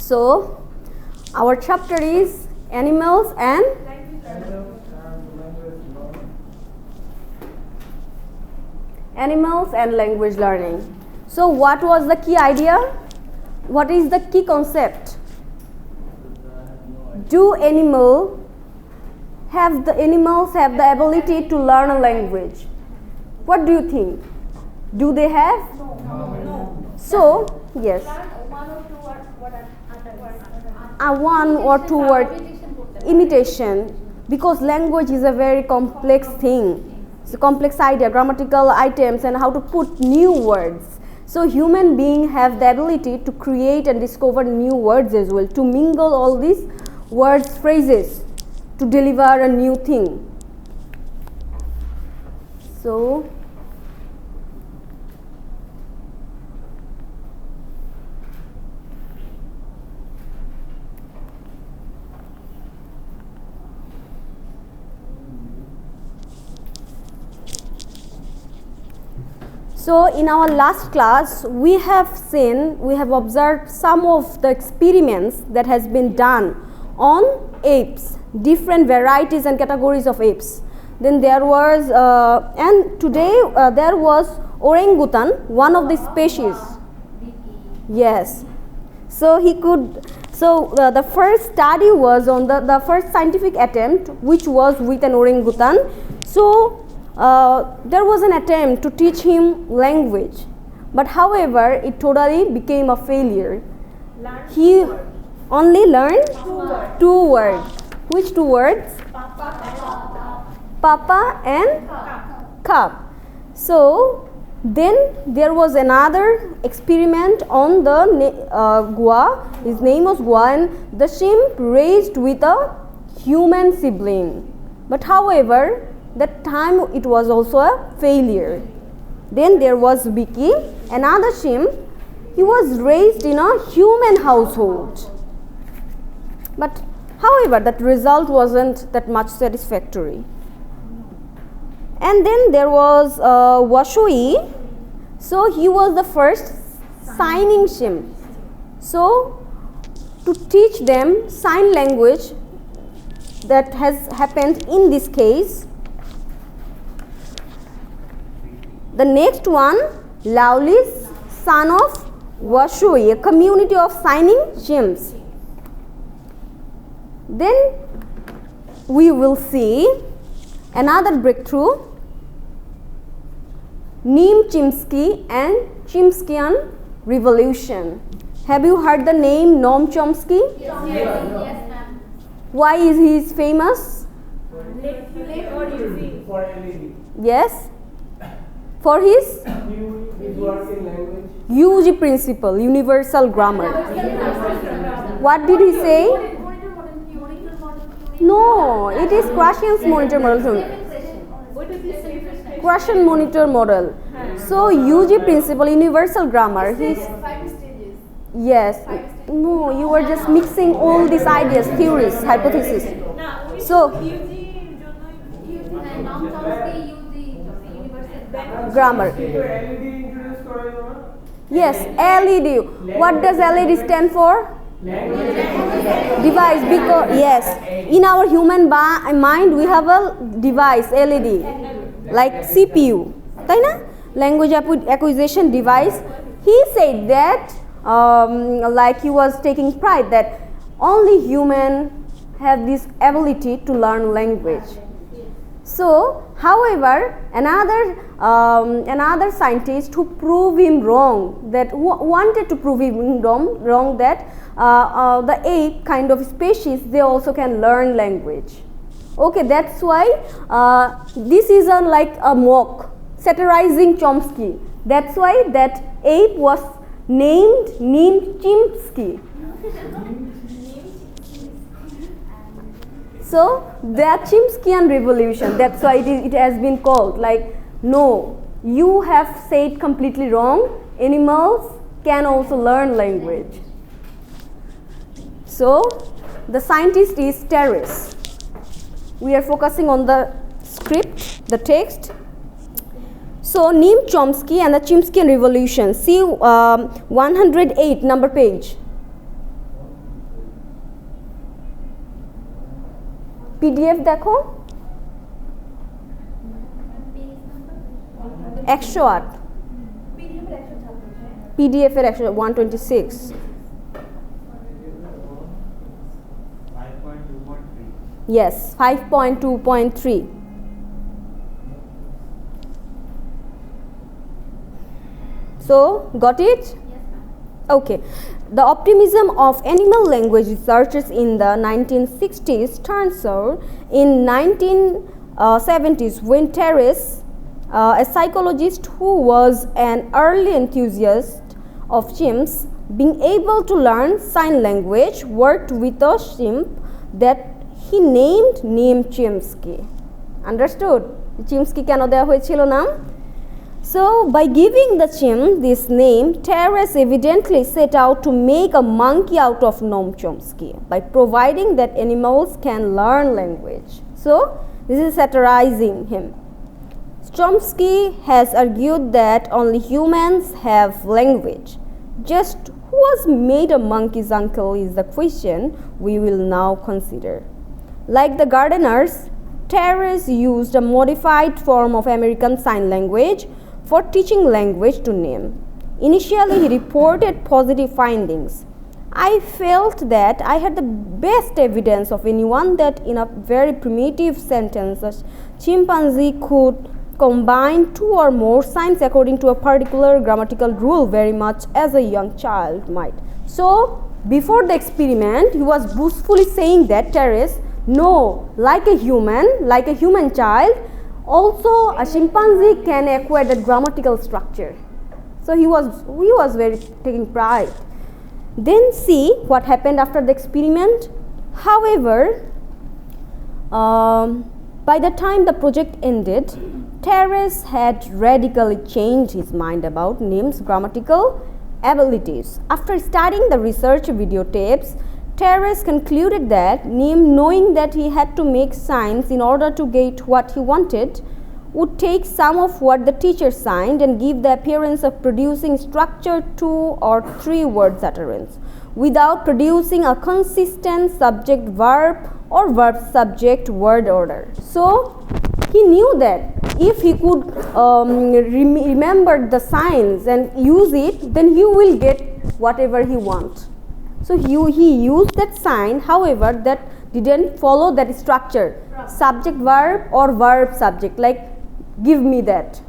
So our chapter is animals and language learning. So what was the key idea? What is the key concept? Do animals have the ability to learn a language? What do you think? Do they have? No. So yes. One or two word imitation, because language is a very complex thing. It's a complex idea, grammatical items, and how to put new words. So human beings have the ability to create and discover new words as well, to mingle all these words, phrases, to deliver a new thing. So in our last class, we have observed some of the experiments that has been done on apes, different varieties and categories of apes. Then there was, and today there was orangutan, one of the species. Yes. So the first study was on the first scientific attempt, which was with an orangutan. So there was an attempt to teach him language, but however it totally became a failure. He only learned two words. Which two words? Papa and cup. So then there was another experiment on the Gua. His name was Gua, and the chimp raised with a human sibling. But however, that time it was also a failure. Then there was Vicky, another chimp. He was raised in a human household. But however, that result wasn't that much satisfactory. And then there was Washui. So he was the first signing chimp. So to teach them sign language, that has happened in this case. The next one, Laulis, son of Washui, a community of signing chimps. Then we will see another breakthrough, Neem Chomsky and Chomskyan revolution. Have you heard the name Noam Chomsky? Yes, ma'am. Why is he famous? For LED. Yes. For his work in language. UG principle, universal grammar. What did he say? No, it is Krashen's monitor model. Krashen monitor model. So UG principle, universal grammar. Yes. No, you are just mixing all these ideas, theories, hypotheses. So grammar. Yes, LED. What does LED stand for? Device. Because yes, in our human mind we have a device, LED, like CPU. Language acquisition device. He said that, like he was taking pride that only humans have this ability to learn language. So, however, another scientist who proved him wrong, that wanted to prove him wrong that the ape kind of species, they also can learn language. Okay, that's why this is like a mock, satirizing Chomsky. That's why that ape was named Chomsky. So the Chomskyan revolution, that's why it has been called, like, no, you have said completely wrong, animals can also learn language. So the scientist is Terrace. We are focusing on the script, the text. So Neem Chomsky and the Chomskyan revolution. See 108 number page. PDF দেখো 108 PDF এর 126 Yes, 5.2.3 So, got it? Okay. The optimism of animal language researchers in the 1960s turned sour in 1970s when Terrace, a psychologist who was an early enthusiast of chimps, being able to learn sign language, worked with a chimp that he named Chimsky. Understood? Chimsky কেন দেওয়া হয়েছিল নাম? So, by giving the chimp this name, Terrace evidently set out to make a monkey out of Noam Chomsky by providing that animals can learn language. So, this is satirizing him. Chomsky has argued that only humans have language. Just who was made a monkey's uncle is the question we will now consider. Like the gardeners, Terrace used a modified form of American Sign Language for teaching language to name. Initially, he reported positive findings. I felt that I had the best evidence of anyone that in a very primitive sentence, a chimpanzee could combine two or more signs according to a particular grammatical rule very much as a young child might. So, before the experiment, he was boastfully saying that Terrace, no, like a human child, also a chimpanzee can acquire that grammatical structure. So he was very taking pride. Then see what happened after the experiment. However, by the time the project ended, Terrace had radically changed his mind about Nim's grammatical abilities. After studying the research videotapes, Terrace concluded that Nim, knowing that he had to make signs in order to get what he wanted, would take some of what the teacher signed and give the appearance of producing structured 2 or 3 words utterance without producing a consistent subject-verb or verb-subject-word order. So, he knew that if he could remember the signs and use it, then he will get whatever he wants. So he used that sign, however, that didn't follow that structure, subject verb or verb subject, like give me that.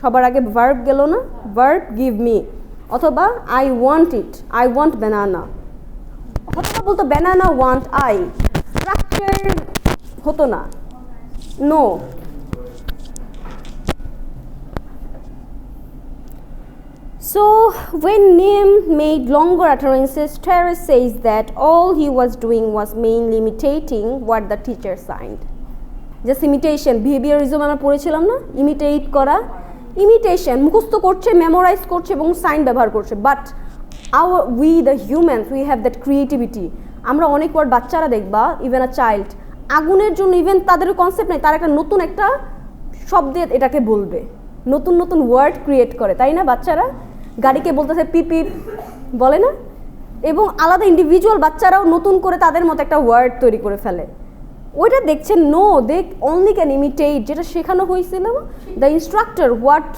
সবার আগে verb গেল না, verb give me, অথবা I want it, I want banana, অথবা বলতো banana want I, structure হতো না, no. So, when Nim made longer utterances, Terrace says that all he was doing was mainly imitating what the teacher signed. Just imitation, behaviorism আমরা পড়েছিলাম না, imitate করা, imitation, মুখস্থ করছে, memorize করছে এবং sign ব্যবহার করছে. But we the humans, we have that creativity. আমরা অনেক ওয়ার্ড বাচ্চারা দেখবা, even a child, আগুনের জন্য even তাদের কনসেপ্ট নেই, তার একটা নতুন একটা শব্দে এটাকে বলবে, নতুন নতুন ওয়ার্ড ক্রিয়েট করে, তাই না বাচ্চারা? গাড়িকে বলতেছে পিপ পিপ বলে না, এবং আলাদা ইন্ডিভিজুয়াল বাচ্চারাও নতুন করে তাদের মতো একটা ওয়ার্ড তৈরি করে ফেলে। ওইটা দেখছেন, no, they only can imitate, যেটা শেখানো হয়েছিল the instructor, what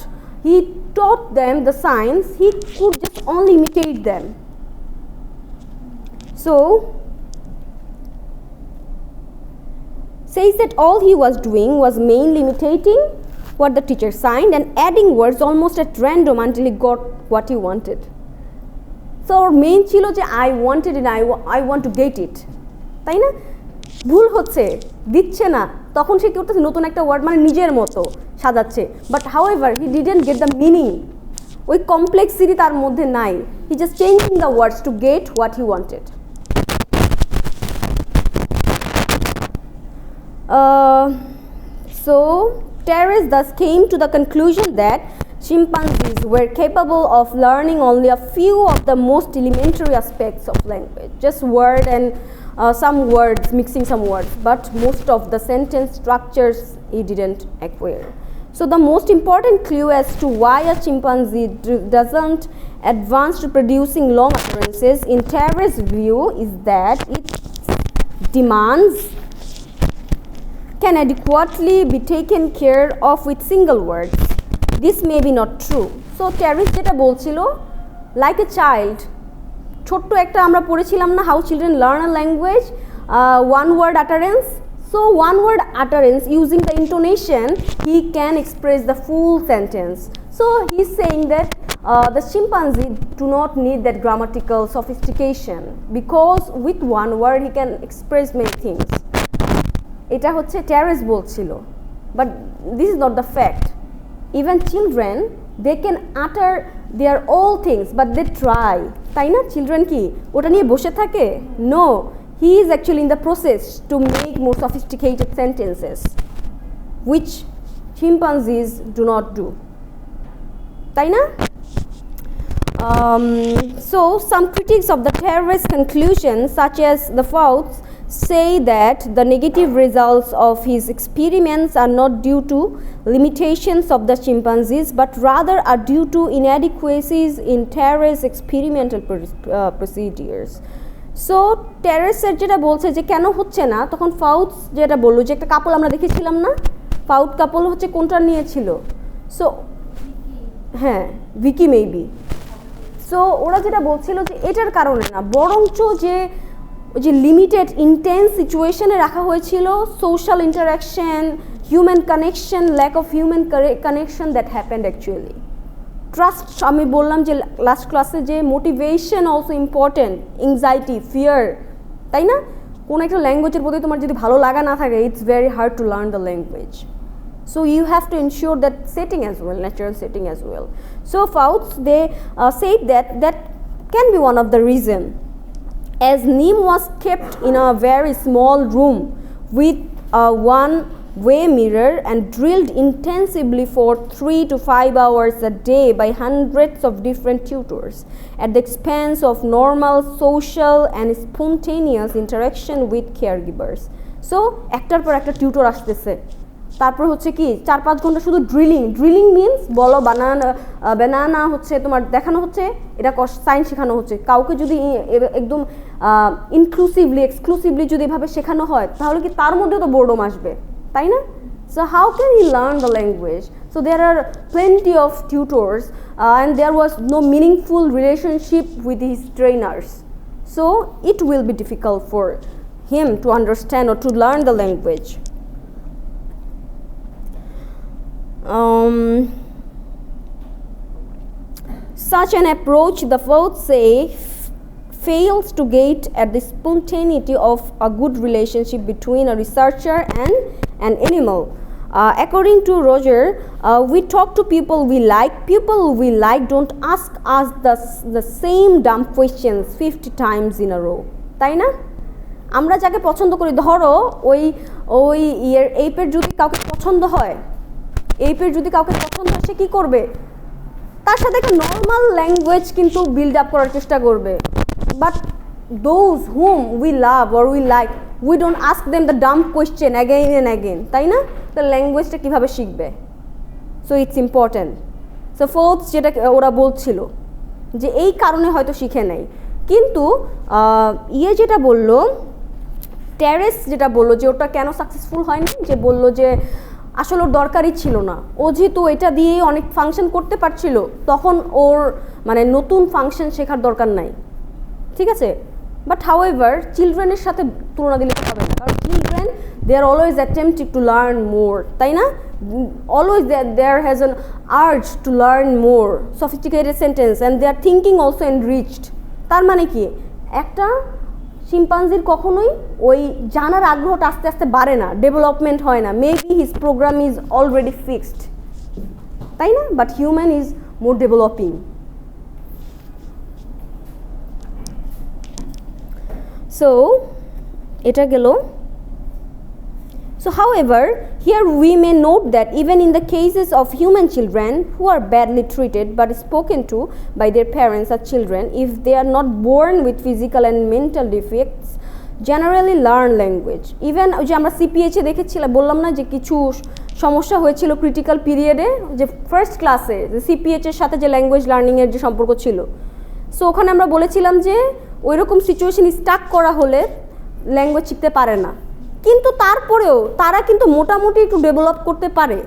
he taught them the science, he could just only imitate them. So says that all he was doing was mainly imitating what the teacher signed and adding words almost at random until he got what he wanted. So main chilo je I wanted and I want to get it, তাই না? ভুল হচ্ছে, দিচ্ছে না, তখন সে কি করতেছে, নতুন একটা ওয়ার্ড মানে নিজের মতো সাজাচ্ছে, but however he didn't get the meaning, ওই কমপ্লেক্সিটি তার মধ্যে নাই, he just changing the words to get what he wanted. So Terrace thus came to the conclusion that chimpanzees were capable of learning only a few of the most elementary aspects of language, just word and some words, mixing some words, but most of the sentence structures he didn't acquire. So the most important clue as to why a chimpanzee doesn't advance to producing long utterances in Terrace's view is that it demands can adequately be taken care of with single words. This may be not true. So Terrace যেটা বলছিল, like a child, ছোট্ট একটা আমরা পড়েছিলাম না how children learn a language, one word utterance. So one word utterance using the intonation he can express the full sentence. So he's saying that the chimpanzee do not need that grammatical sophistication because with one word he can express many things. এটা হচ্ছে Terrace বলছিল, but this is not the fact. Even children, they can utter their all things, but they try. তাই না? Children কি ওটা নিয়ে বসে থাকে? No, he is actually in the process to make more sophisticated sentences, which chimpanzees do not do. তাই না? So some critics of the Terrace conclusion, such as the Fouts, say that the negative results of his experiments are not due to limitations of the chimpanzees, but rather are due to inadequacies in Terrace's experimental procedures. So Terrace যেটা বলছে যে কেন হচ্ছে না, তখন Fouts যেটা বললো যে একটা কাপল আমরা দেখেছিলাম না, Faut কাপল হচ্ছে কোনটা নিয়েছিল? সো হ্যাঁ, ভিকি মেবি। সো ওরা যেটা বলছিল যে এটার কারণে না, বরঞ্চ যে লিমিটেড ইন্টেন্স সিচুয়েশনে রাখা হয়েছিল, social interaction, human connection, lack of human connection that happened actually. Trust আমি বললাম যে লাস্ট ক্লাসে যে motivation also important, anxiety, fear, তাই না? কোনো একটা ল্যাঙ্গুয়েজের প্রতি তোমার যদি ভালো লাগা না থাকে, it's very hard to learn the language. So you have to ensure that setting as well, natural setting as well. So Fouts, they said that can be one of the reason. As Neem was kept in a very small room with a one-way mirror and drilled intensively for 3 to 5 hours a day by hundreds of different tutors at the expense of normal social and spontaneous interaction with caregivers. So একটার পর একটা tutor আসতেছে, তারপর হচ্ছে কি 4-5 ঘন্টা শুধু drilling means বলো বানানা হচ্ছে তোমার দেখানো হচ্ছে, এটা সাইন্স শেখানো হচ্ছে। কাউকে যদি একদম ইনক্লুসিভলি এক্সক্লুসিভলি যদি এভাবে শেখানো হয়, তাহলে কি তার মধ্যে তো বোর্ডম আসবে, তাই না? So how can he learn the language? So there are plenty of tutors and there was no meaningful relationship with his trainers. So it will be difficult for him to understand or to learn the language. Such an approach, the Fouts say, fails to get at the spontaneity of a good relationship between a researcher and an animal. According to Roger, we talk to people we like don't ask us the same dumb questions 50 times in a row. তাই না? আমরা যাকে পছন্দ করি, ধরো ওই এইপের যদি কাউকে পছন্দ হয়, এইপের যদি কাউকে পছন্দ হয়, সে কী করবে? তার সাথে একটা নর্মাল ল্যাঙ্গুয়েজ কিন্তু বিল্ড আপ করার চেষ্টা করবে। But those hmm we love or we like, we don't ask them the dump question again and again, তাই না? তো ল্যাঙ্গুয়েজটা কীভাবে শিখবে? So it's important. So fourth যেটা ওরা বলছিল যে এই কারণে হয়তো শিখে নেয়, কিন্তু যেটা বললো Terrace যেটা বললো যে ওটা কেন সাকসেসফুল হয়নি, যে বললো যে আসলে ওর দরকারই ছিল না, ও যেহেতু এটা দিয়ে অনেক ফাংশন করতে পারছিল, তখন ওর মানে নতুন ফাংশন শেখার দরকার নাই, ঠিক আছে? বাট হাউএভার চিলড্রেনের সাথে তুলনা দিলে হবে না, কারণ children they are always attempting to learn more, তাই না? Always there has an urge to learn more sophisticated sentence and they are thinking also enriched. তার মানে কি, একটা শিম্পাঞ্জির কখনোই ওই জানার আগ্রহটা আস্তে আস্তে বাড়ে না, ডেভেলপমেন্ট হয় না, maybe his programme is already fixed, তাই না? But human is more developing. So এটা গেল. So however, here we may note that even in the cases of human children who are badly treated but spoken to by their parents as children, if they are not born with physical and mental defects, generally learn language. Even যে আমরা সিপিএইচে দেখেছিলাম, বললাম না যে কিছু সমস্যা হয়েছিল critical পিরিয়ডে, যে ফার্স্ট ক্লাসে যে সিপিএইচের সাথে যে ল্যাঙ্গুয়েজ লার্নিংয়ের যে সম্পর্ক ছিল, সো ওখানে আমরা বলেছিলাম যে ওইরকম সিচুয়েশন স্টাক করা হলে ল্যাঙ্গুয়েজ শিখতে পারে না, কিন্তু তারপরেও তারা কিন্তু মোটামুটি একটু ডেভেলপ করতে পারে,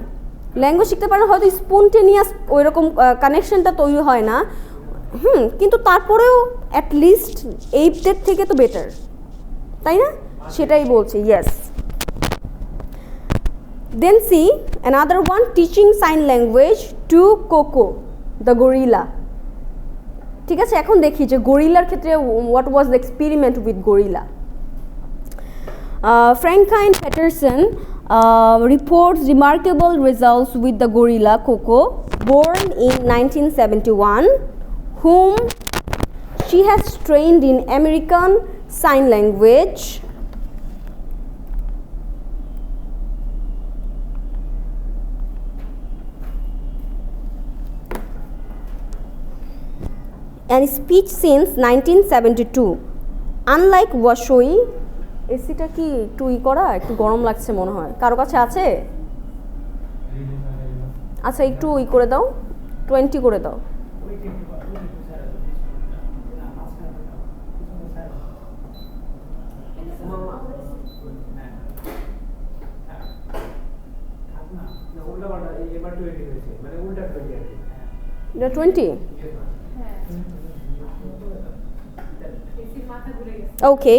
ল্যাঙ্গুয়েজ শিখতে পারে, হয়তো স্পন্টেনিয়াস ওই রকম কানেকশনটা তৈরি হয় না, কিন্তু তারপরেও অ্যাটলিস্ট এইপদের থেকে তো বেটার, তাই না? সেটাই বলছে, yes. Then see another one, teaching sign language to Koko the gorilla. ঠিক আছে, এখন দেখি যে গরিলার ক্ষেত্রে what was the experiment with gorilla. Franklin Patterson reports remarkable results with the gorilla Coco, born in 1971, whom she has trained in American Sign Language. And speech since 1972. Unlike Washoi, এসিটা কি একটু করা, একটু গরম লাগছে মনে হয়, কারো কাছে আছে? আচ্ছা একটু করে দাও, 20 করে দাও। এটা 20? ওকে,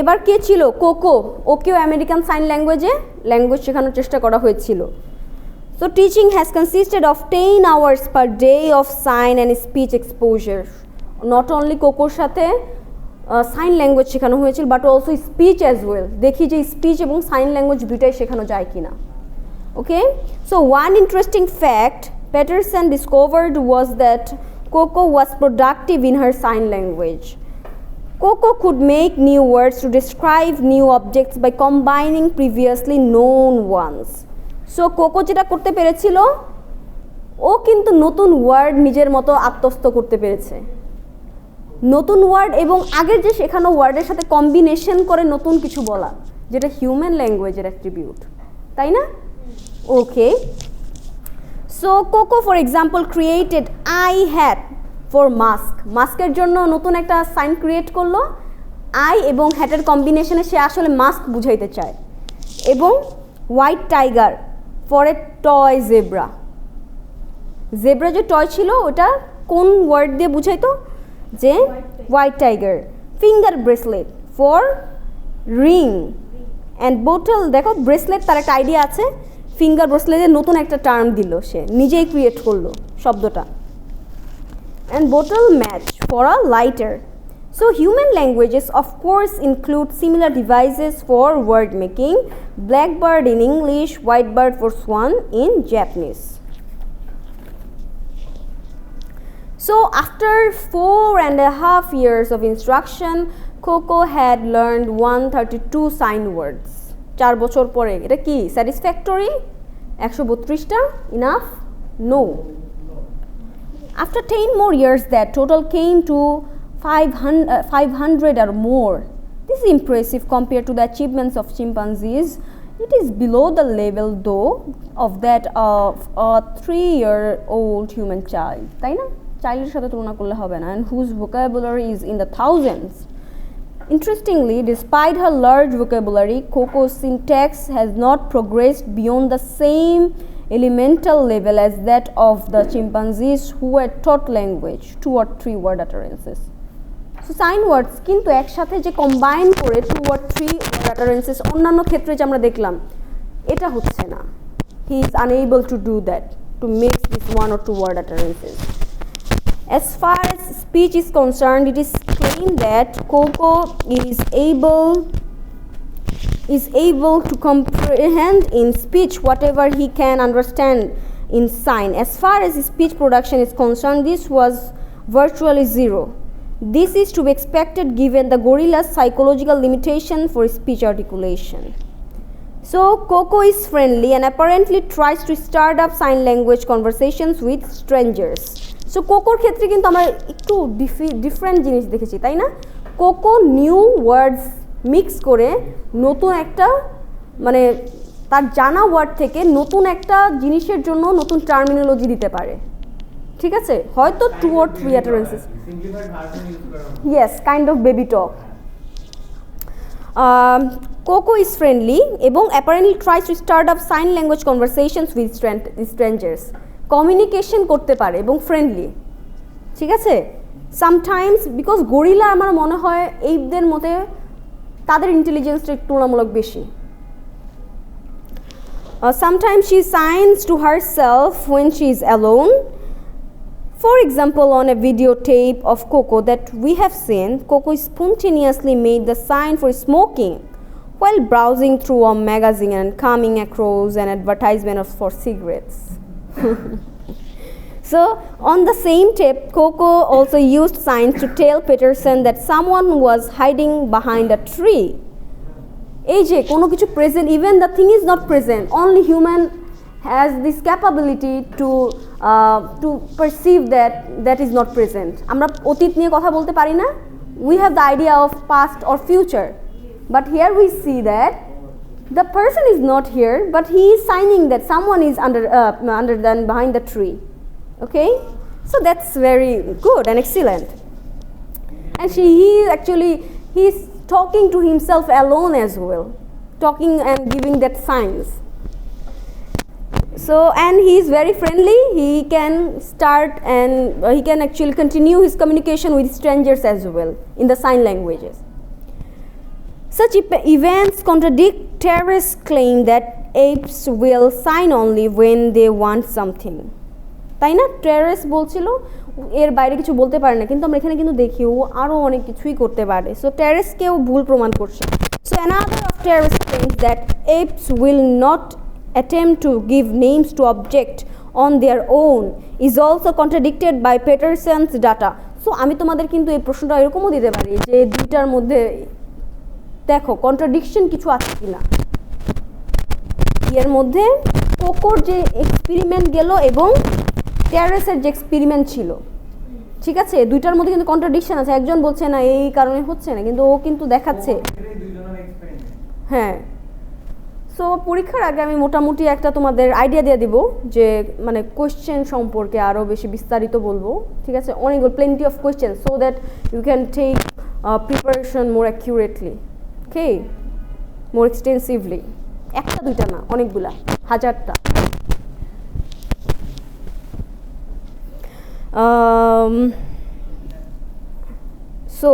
এবার কে ছিল? কোকো, ওকেও আমেরিকান সাইন ল্যাঙ্গুয়েজ শেখানোর চেষ্টা করা হয়েছিল। So teaching has consisted of 10 hours per day of sign and speech exposure. Not only কোকোর সাথে সাইন ল্যাঙ্গুয়েজ শেখানো হয়েছিল, but also speech as well. দেখি যে স্পিচ এবং সাইন ল্যাঙ্গুয়েজ দুটাই শেখানো যায় কিনা। Okay, so one interesting fact Patterson discovered was that Coco was productive in her sign language. Coco could make new words to describe new objects by combining previously known ones. So Coco যেটা করতে পেরেছিল, ও কিন্তু নতুন word নিজের মতো আত্মস্থ করতে পেরেছে। নতুন ওয়ার্ড এবং আগের যে শেখানো ওয়ার্ডের সাথে কম্বিনেশন করে নতুন কিছু বলা, যেটা হিউম্যান ল্যাঙ্গুয়েজের অ্যাট্রিবিউট, তাই না? Okay, so Koko for example created I hat for mask. মাস্কের জন্য নতুন একটা সাইন ক্রিয়েট করলো, আই এবং হ্যাটের কম্বিনেশনে সে আসলে মাস্ক বুঝাইতে চায়। এবং white tiger for a toy zebra. Zebra যে টয় ছিল ওটা কোন ওয়ার্ড দিয়ে বুঝাইতো? যে white tiger. Finger bracelet for ring and bottle. দেখো ব্রেসলেট, তার একটা আইডিয়া আছে, ফিঙ্গার ব্রেসলেটের নতুন একটা টার্ম দিল, সে নিজেই ক্রিয়েট করলো শব্দটা। And bottle match for a lighter. So human languages of course include similar devices for word making. Blackbird in English, whitebird for swan in Japanese. So after 4.5 years of instruction, Coco had learned 132 sign words. 4 বছর পরে এটা কি satisfactory? 132টা enough? No. After 10 more years, that total came to 500 or more. This is impressive compared to the achievements of chimpanzees. It is below the level, though, of that of a 3-year-old human child. তাই না? চাইল্ডের সাথে তুলনা করলে হবে না, and whose vocabulary is in the thousands. Interestingly, despite her large vocabulary, Coco's syntax has not progressed beyond the same elemental level as that of the chimpanzees who were taught language, 2 or 3 word utterances. So sign words কিন্তু একসাথে যে combine করে 2 or 3 word utterances অন্যান্য ক্ষেত্রে যে আমরা দেখলাম, এটা হচ্ছে না। He is unable to do that, to mix this 1 or 2 word utterances. As far as speech is concerned, it is claimed that Coco is able to comprehend in speech whatever he can understand in sign. As far as speech production is concerned, this was virtually zero. This is to be expected given the gorilla's psychological limitation for speech articulation. So Coco is friendly and apparently tries to start up sign language conversations with strangers. So কোকোর ক্ষেত্রে কিন্তু আমরা একটু different জিনিস দেখেছি, তাই না? Cocoa new words mix করে নতুন একটা, মানে তার জানা ওয়ার্ড থেকে নতুন একটা জিনিসের জন্য নতুন টার্মিনোলজি দিতে পারে। ঠিক আছে, হয়তো 2 or 3 utterances, yes, kind of baby talk. Coco is friendly এবং apparently tries to start up sign language conversations with strangers. Communication করতে পারে এবং friendly. ঠিক আছে? Sometimes because gorilla আমার মনে হয় এইদের মতে তাদের ইন্টেলিজেন্সটা একটু তুলনামূলক বেশি. Sometimes she signs to herself when she is alone. For example, on a videotape of Coco that we have seen, Coco spontaneously made the sign for smoking while browsing through a magazine and coming across an advertisement for cigarettes. So, on the same tape, Coco also used signs to tell Peterson that someone was hiding behind a tree. এই যে কোনো কিছু present, even the thing is not present, only human has this capability to perceive that is not present. আমরা অতীত নিয়ে কথা বলতে পারি না, we have the idea of past or future, but here we see that the person is not here, but he is signing that someone is under than behind the tree. Okay, so that's very good and excellent. And he's talking to himself alone as well, talking and giving that signs. So, and he is very friendly. He can start and he can actually continue his communication with strangers as well in the sign languages. Such events contradict Terrace's claim that apes will sign only when they want something. তাই না? Terrace বলছিল এর বাইরে কিছু বলতে পারে না, কিন্তু আমরা এখানে কিন্তু দেখি ও আরও অনেক কিছুই করতে পারে. সো টেরেসকেও ভুল প্রমাণ করছে. So another of Terrace claims that apes will not attempt to give names to object on their own is also contradicted by Peterson's data. So আমি তোমাদের কিন্তু এই প্রশ্নটা এরকমও দিতে পারি যে দুইটার মধ্যে দেখো কন্ট্রাডিকশন কিছু আছে কিনা. এর মধ্যে কোকোর যে এক্সপেরিমেন্ট গেল এবং টেরেসের যে এক্সপেরিমেন্ট ছিল, ঠিক আছে, দুইটার মধ্যে কিন্তু কন্ট্রাডিকশন আছে. একজন বলছে না এই কারণে হচ্ছে না, কিন্তু ও কিন্তু দেখাচ্ছে. হ্যাঁ, সো পরীক্ষার আগে আমি মোটামুটি একটা তোমাদের আইডিয়া দিয়ে দিব যে মানে কোয়েশ্চেন সম্পর্কে আরও বেশি বিস্তারিত বলবো. ঠিক আছে, অনেকগুলো plenty of question so that you can take preparation more accurately, okay, more extensively. একটা দুইটা না, অনেকগুলা, হাজারটা. So,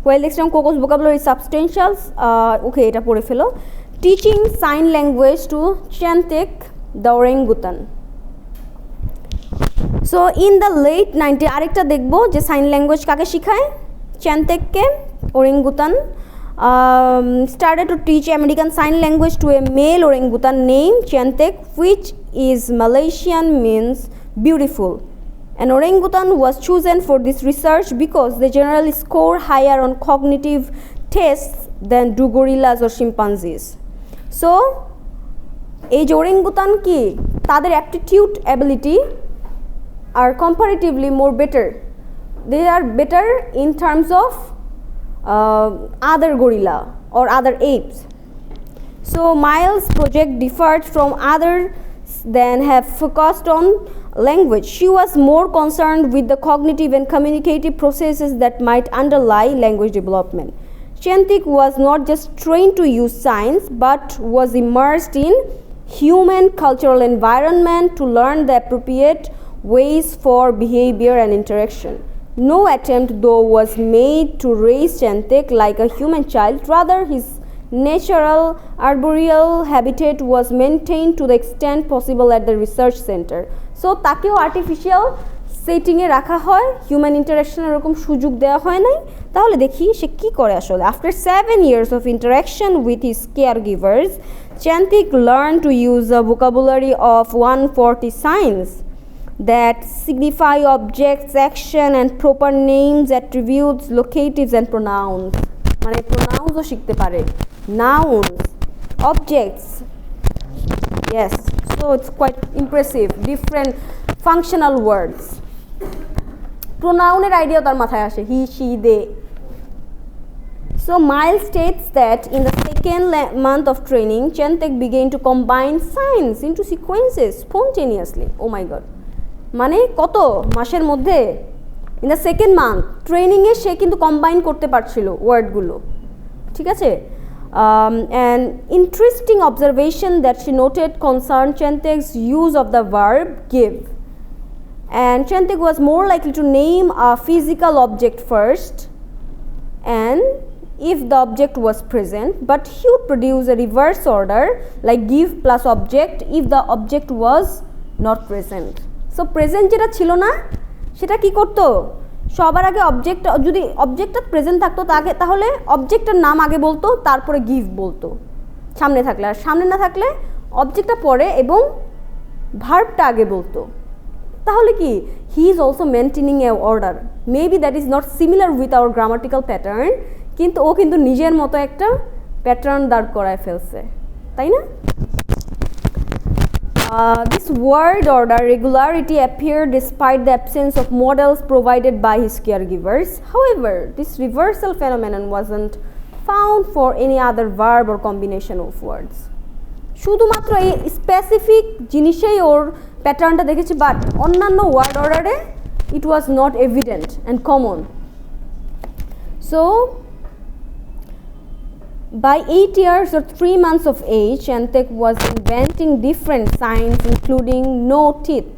while the extreme Coco's vocabulary is substantial, okay, এটা পড়ে ফেলো. Teaching sign language to Chantek, the orangutan. So, in the late 90s, আরেকটা দেখবো যে সাইন ল্যাঙ্গুয়েজ কাকে শিখায়? চ্যান্তেককে, orangutan. Started to teach American Sign Language to a male orangutan named Chantek, which is Malaysian means beautiful. An orangutan was chosen for this research because they generally score higher on cognitive tests than do gorillas or chimpanzees. So, এই যে orangutan কি তাদের aptitude ability are comparatively more better. They are better in terms of other gorilla or other apes. So Miles' project differed from others than have focused on language. She was more concerned with the cognitive and communicative processes that might underlie language development. Chantik was not just trained to use signs but was immersed in human cultural environment to learn the appropriate ways for behavior and interaction. No attempt, though, was made to raise Chantek like a human child. Rather, his natural arboreal habitat was maintained to the extent possible at the research center. So, তাকেও artificial সেটিংয়ে রাখা হয়, human ইন্টারাকশনের এরকম সুযোগ দেওয়া হয় নাই. তাহলে দেখি সে কী করে আসলে. After 7 years of interaction with his caregivers, Chantik learned to use a vocabulary of 140 signs that signify objects, action and proper names, attributes, locatives and pronouns. মানে pronounsও শিখতে পারে, nouns, objects. Yes, so it's quite impressive. Different functional words. Pronouনের idea তার মাথায় আসে, he, she, they. So Miles states that in the second month of training, Chantek began to combine signs into sequences spontaneously. Oh my god. মানে কত মাসের মধ্যে in the second month ট্রেনিংয়ে সে কিন্তু কম্বাইন করতে পারছিল ওয়ার্ডগুলো, ঠিক আছে। An interesting observation that she noted concerned Chantek's use of the verb give. And Chantek was more likely to name a physical object first and if the object was present, but he would produce a reverse order like give plus object if the object was not present. So present যেটা ছিল না সেটা কি করতো, সবার আগে object, যদি অবজেক্টটা present থাকতো তাহলে অবজেক্টের নাম আগে বলতো, তারপরে গিভ বলতো সামনে থাকলে, আর সামনে না থাকলে অবজেক্টটা পরে এবং ভার্বটা আগে বলতো। তাহলে কি he is also maintaining a order, maybe that is not similar with our grammatical pattern, কিন্তু ও কিন্তু নিজের মতো একটা প্যাটার্ন দাঁড় করায় ফেলছে, তাই না? This word order regularity appeared despite the absence of models provided by his caregivers. However, this reversal phenomenon wasn't found for any other verb or combination of words. শুধুমাত্র এই স্পেসিফিক জিনিসেই ওর প্যাটার্নটা দেখেছি, বাট অন্যান্য ওয়ার্ড অর্ডারে it was not evident and common. So by 8 years or 3 months of age, Chantek was inventing different signs including no teeth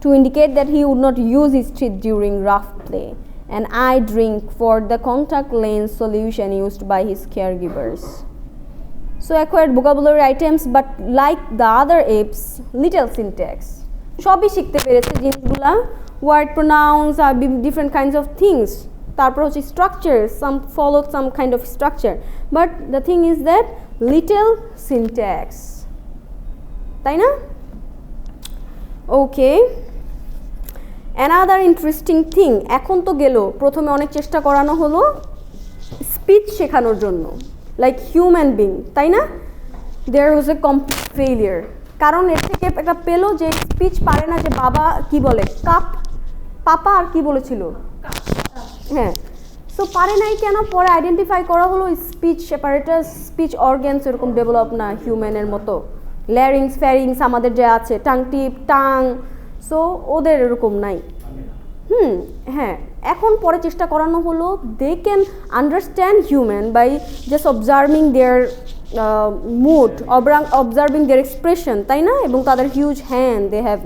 to indicate that he would not use his teeth during rough play, and I drink for the contact lens solution used by his caregivers. So acquired vocabulary items, but like the other apes, little syntax. সবই শিখতে পেরেছে জিনিসগুলা, word pronouns are different kinds of things. তারপর হচ্ছে structure, some followed some kind of structure, but the thing is that little syntax, তাই না? Okay, another interesting thing, এখন তো গেল, প্রথমে অনেক চেষ্টা করানো হলো স্পিচ শেখানোর জন্য, লাইক হিউম্যান বিং, তাই না? দেয়ার ওয়াজ এ কমপ্লিট ফেইলিয়ার, কারণ এর থেকে একটা পেলো যে স্পিচ পারে না, যে বাবা কি বলে কাপ, পাপা আর কি বলেছিল, হ্যাঁ, সো পারে নাই কেন, পরে আইডেন্টিফাই করা হলো স্পিচ সেপারেটাস, স্পিচ অর্গ্যানস এরকম ডেভেলপ না হিউম্যানের মতো, ল্যারিংস ফ্যারিংস আমাদের যে আছে, টাং টিপ টাং, সো ওদের এরকম নাই। হ্যাঁ, এখন পরে চেষ্টা করানো হলো they can understand human by just observing their mood, observing their expression, তাই না? এবং তাদের huge hand they have,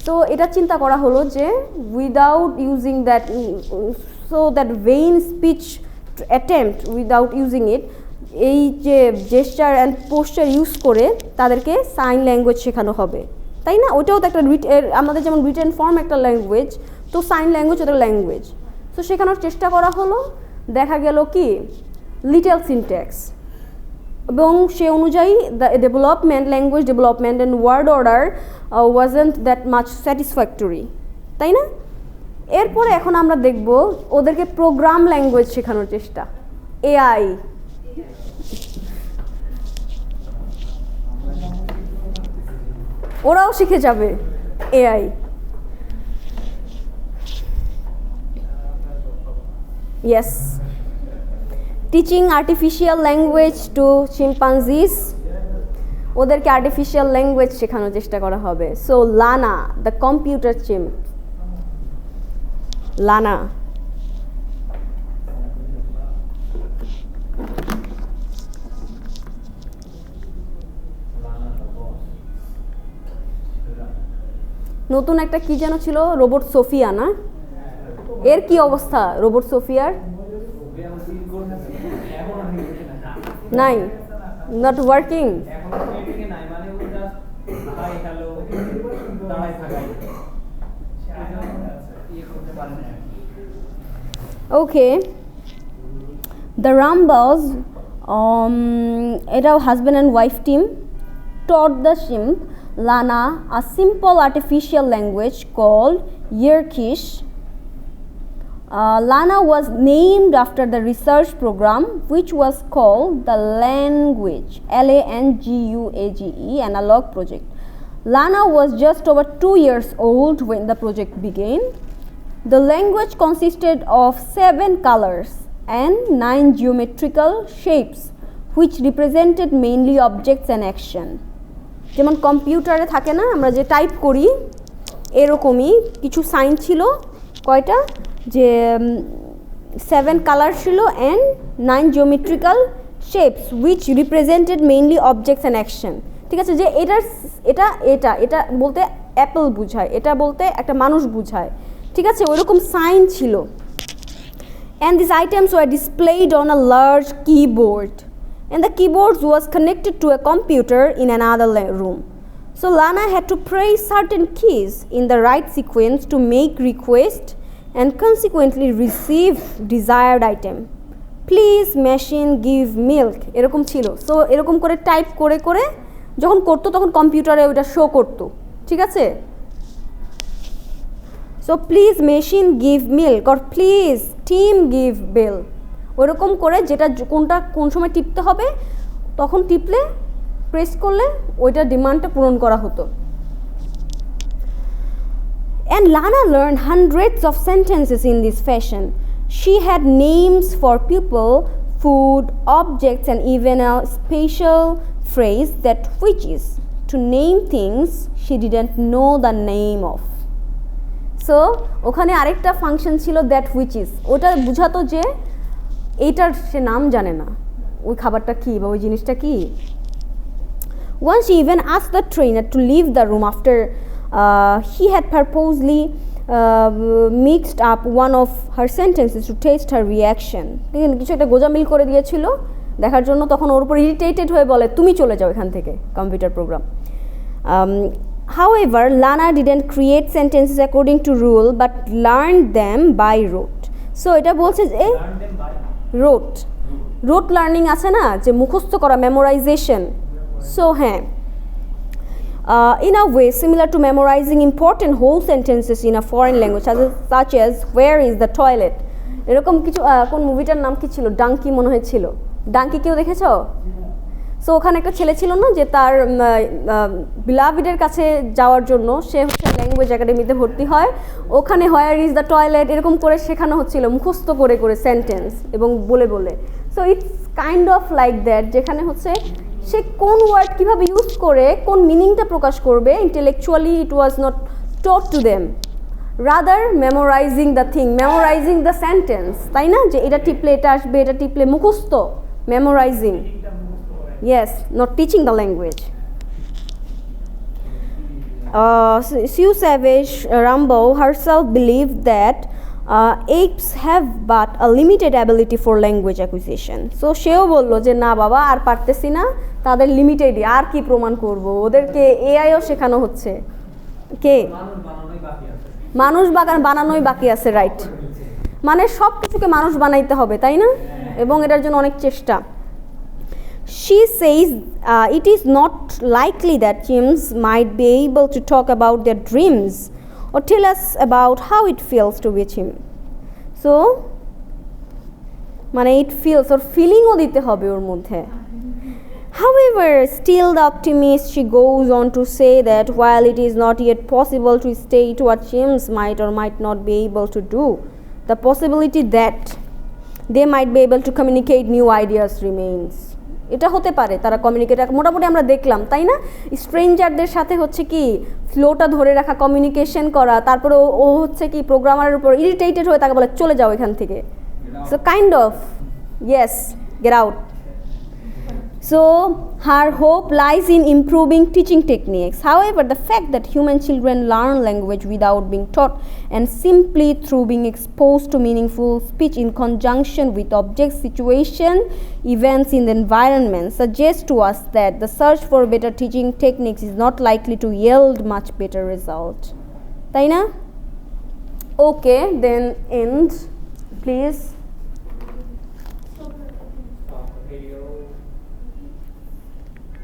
so এটা চিন্তা করা হলো যে without using that, so that vain speech attempt without using it, এই যে জেস্টার অ্যান্ড পোস্টার ইউজ করে তাদেরকে সাইন ল্যাঙ্গুয়েজ শেখানো হবে, তাই না? ওইটাও তো একটা আমাদের যেমন রিটেন ফর্ম একটা ল্যাঙ্গুয়েজ, তো সাইন ল্যাঙ্গুয়েজ ওদের ল্যাঙ্গুয়েজ, তো শেখানোর চেষ্টা করা হলো, দেখা গেল কি লিটল সিনট্যাক্স, এবং সে অনুযায়ী the development, language development and word order wasn't that much satisfactory, তাই না? এরপরে এখন আমরা দেখব ওদেরকে প্রোগ্রাম ল্যাঙ্গুয়েজ শেখানোর চেষ্টা, এআই। ওরাও শিখে যাবে AI. Yes, teaching artificial language to chimpanzees, ওদেরকে আর্টিফিশিয়াল ল্যাঙ্গুয়েজ শেখানোর চেষ্টা করা হবে। সো লানা দ্য কম্পিউটার চিম্প, লানা নতুন একটা কি যেন ছিল, রোবট সোফিয়া না? এর কি অবস্থা রোবট সোফিয়ার? নাই, নট ওয়ার্কিং। ওকে, দ্য রাম্বাস, এটাও husband and wife team, taught the chimp Lana a simple artificial language called Yerkish. Lana was named after the research program which was called the Language, LANGUAGE analog project. Lana was just over 2 years old when the project began. The language consisted of 7 colors and 9 geometrical shapes which represented mainly objects and action. যেমন কম্পিউটারে থাকে না আমরা যে type করি, এরকমই কিছু sign ছিল কয়টা যে 7 কালার ছিল and 9 geometrical shapes which represented mainly objects and action. ঠিক আছে, যে এটা বলতে অ্যাপেল বুঝায়, এটা বলতে একটা মানুষ বুঝায়। ঠিক আছে, ওইরকম সাইন ছিল। And these items were displayed on a large keyboard, and the keyboard was connected to a computer in another room. So Lana had to press certain keys in the right sequence to make request and consequently receive desired item. Please machine give milk, এরকম ছিল। So এরকম করে type করে করে যখন করতো তখন কম্পিউটারে ওটা শো করতো। ঠিক আছে, so please machine give milk or please team give bell, ওরকম করে যেটা কোনটা কোন সময় টিপতে হবে তখন টিপলে প্রেস করলে ওইটা ডিমান্ডটা পূরণ করা হতো। And Lana learned hundreds of sentences in this fashion. She had names for people, food, objects, and even a special phrase that which is to name things she didn't know the name of. So ওখানে আরেকটা function ছিল that which is, ওটা বুঝাতো যে এইটার সে নাম জানে না, ওই খাবারটা কী বা ওই জিনিসটা কী। Once she even asked the trainer to leave the room after he had purposely mixed up one of her sentences to test her reaction. কিছু একটা গোজামিল করে দিয়েছিল দেখার জন্য, তখন ওর উপর ইরিটেটেড হয়ে বলে তুমি চলে যাও এখান থেকে computer program. However, Lana didn't create sentences according to rule but learned them by rote. So এটা বলছে যে rote learning আছে না, যে মুখস্থ করা, memorization. So হ্যাঁ, in a way similar to memorizing important whole sentences in a foreign language such as where is the toilet, এরকম কিছু। কোন মুভিটার নাম কি ছিল, ডাঙ্কি মনে হয়েছিল, ডাঙ্কি কেউ দেখেছো? সো ওখানে একটা ছেলে ছিল না যে তার বিলাভিডের কাছে যাওয়ার জন্য সে হচ্ছে ল্যাঙ্গুয়েজ একাডেমিতে ভর্তি হয়, ওখানে হোয়ার ইজ দ্য টয়লেট এরকম করে শেখানো হচ্ছিল মুখস্থ করে করে সেন্টেন্স এবং বলে বলে। So it's kind of like that, যেখানে হচ্ছে সে কোন ওয়ার্ড কীভাবে ইউজ করে কোন মিনিংটা প্রকাশ করবে, intellectually it was not taught to them, rather memorising the thing, memorising the sentence, তাই না, যে এটা টিপলে এটা আসবে, এটা টিপলে মুখস্থ, memorising. Yes, not teaching the language. Sue Savage Rambo herself believed that apes have but a limited ability for language acquisition. So সেও বললো যে না বাবা আর পারতেছি না, তাদের লিমিটেডই, আর কি প্রমাণ করব, ওদেরকে এআইও শেখানো হচ্ছে। কে মানুষ বানানোই বাকি আছে, রাইট, মানে সব কিছুকে মানুষ বানাইতে হবে, তাই না, এবং এটার জন্য অনেক চেষ্টা। She says it is not likely that chimps might be able to talk about their dreams or tell us about how it feels to be a chimp. So, মানে it feels or feelingও দিতে হবে ওর মধ্যে। However, still the optimist, she goes on to say that while it is not yet possible to state what chimps might or might not be able to do, the possibility that they might be able to communicate new ideas remains. এটা হতে পারে তারা communicate, মোটামুটি আমরা দেখলাম তাই না, স্ট্রেঞ্জারদের সাথে হচ্ছে কি ফ্লোটা ধরে রাখা, কমিউনিকেশন করা, তারপরে ও হচ্ছে কি প্রোগ্রামারের উপর ইরিটেটেড হয়ে তাকে বলে চলে যাও এখান থেকে। So kind of yes, get out. So her hope lies in improving teaching techniques. However, the fact that human children learn language without being taught and simply through being exposed to meaningful speech in conjunction with objects, situation, events in the environment suggests to us that the search for better teaching techniques is not likely to yield much better result. তাই না? Okay, then end, please.